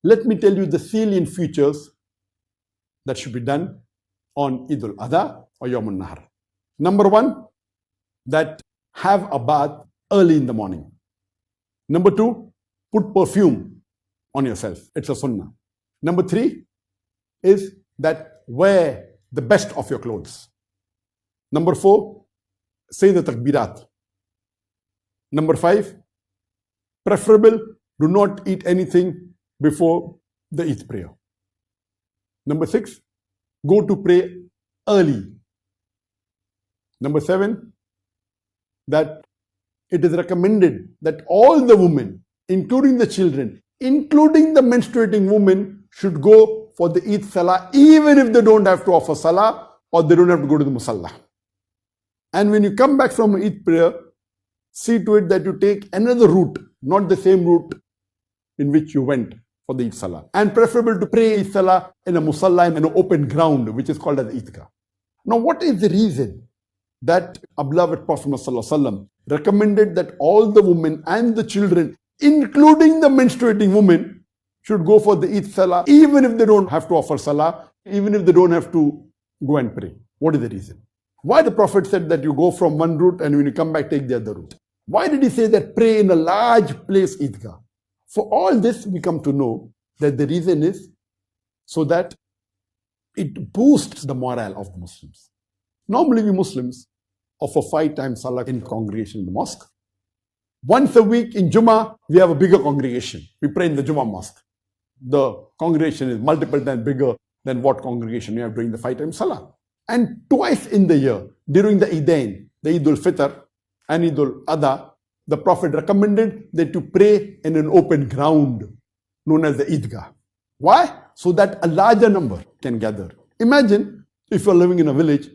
let me tell you the salient features that should be done on Eid al-Adha or Yawm al-Nahr. Number one, that have a bath early in the morning. Number two, put perfume on yourself. It's a sunnah. Number three is that wear the best of your clothes. Number four, say the takbirat. Number five, preferable, do not eat anything before the Eid prayer. Number six, go to pray early. Number seven, that it is recommended that all the women, including the children, including the menstruating women, should go for the Eid Salah, even if they don't have to offer Salah or they don't have to go to the Musalla. And when you come back from Eid prayer, see to it that you take another route, not the same route in which you went for the Eid Salah. And preferable to pray Eid Salah in a Musalla, in an open ground, which is called as Eidgah. Now, what is the reason that our beloved Prophet ﷺ recommended that all the women and the children, including the menstruating women, should go for the Eid Salah, even if they don't have to offer Salah, even if they don't have to go and pray? What is the reason? Why the Prophet said that you go from one route and when you come back, take the other route? Why did he say that pray in a large place, Eidgah? For all this, we come to know that the reason is so that it boosts the morale of the Muslims. Normally, we Muslims offer 5 times Salah in congregation in the mosque. Once a week in Jummah, we have a bigger congregation. We pray in the Jummah mosque. The congregation is multiple times bigger than what congregation we have during the 5 times Salah. And twice in the year, during the Eidain, the Eid al-Fitr and Eid al-Adha, the Prophet recommended that you pray in an open ground known as the Eidgah. Why? So that a larger number can gather. Imagine if you're living in a village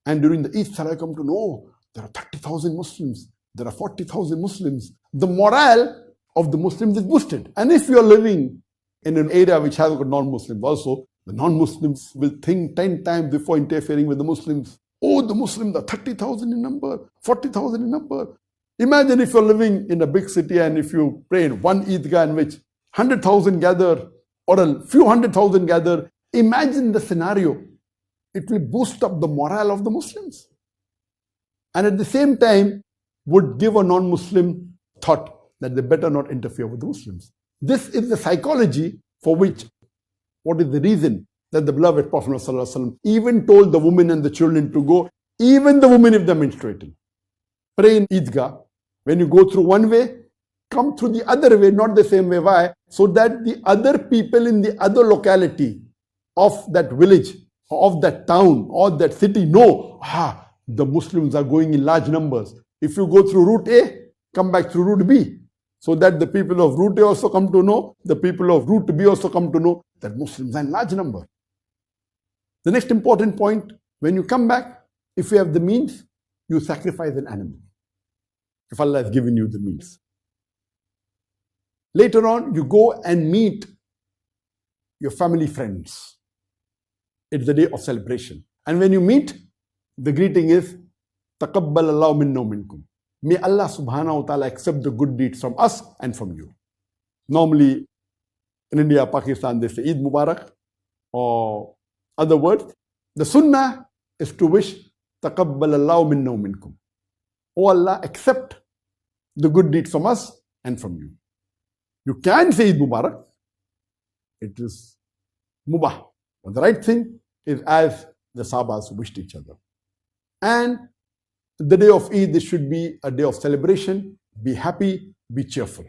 and during the Eid Salah, come to know there are 30,000 Muslims, there are 40,000 Muslims. The morale of the Muslims is boosted. And if you're living in an area which has got non-Muslims also, the non-Muslims will think 10 times before interfering with the Muslims. Oh, the Muslims are 30,000 in number, 40,000 in number. Imagine if you're living in a big city and if you pray in one Eidgah in which 100,000 gather or a few 100,000 gather. Imagine the scenario. It will boost up the morale of the Muslims. And at the same time, would give a non-Muslim thought that they better not interfere with the Muslims. This is the psychology for which, what is the reason that the beloved Prophet ﷺ even told the women and the children to go, even the women if they're menstruating. Pray in Eidgah. When you go through one way, come through the other way, not the same way. Why? So that the other people in the other locality of that village, of that town, or that city know, the Muslims are going in large numbers. If you go through route A, come back through route B. So that the people of route A also come to know, the people of route B also come to know that Muslims are in large number. The next important point, when you come back, if you have the means, you sacrifice an animal. If Allah has given you the means. Later on, you go and meet your family friends. It's the day of celebration. And when you meet, the greeting is, Taqabbal Allahu minna wa minkum. May Allah subhanahu wa ta'ala accept the good deeds from us and from you. Normally, in India, Pakistan, they say Eid Mubarak or other words. The sunnah is to wish Taqabbal Allahu minna wa minkum. Oh Allah, accept the good deeds from us and from you. You can say Eid Mubarak. It is mubah. But the right thing is as the Sahabas wished each other. And the day of Eid, this should be a day of celebration. Be happy, be cheerful.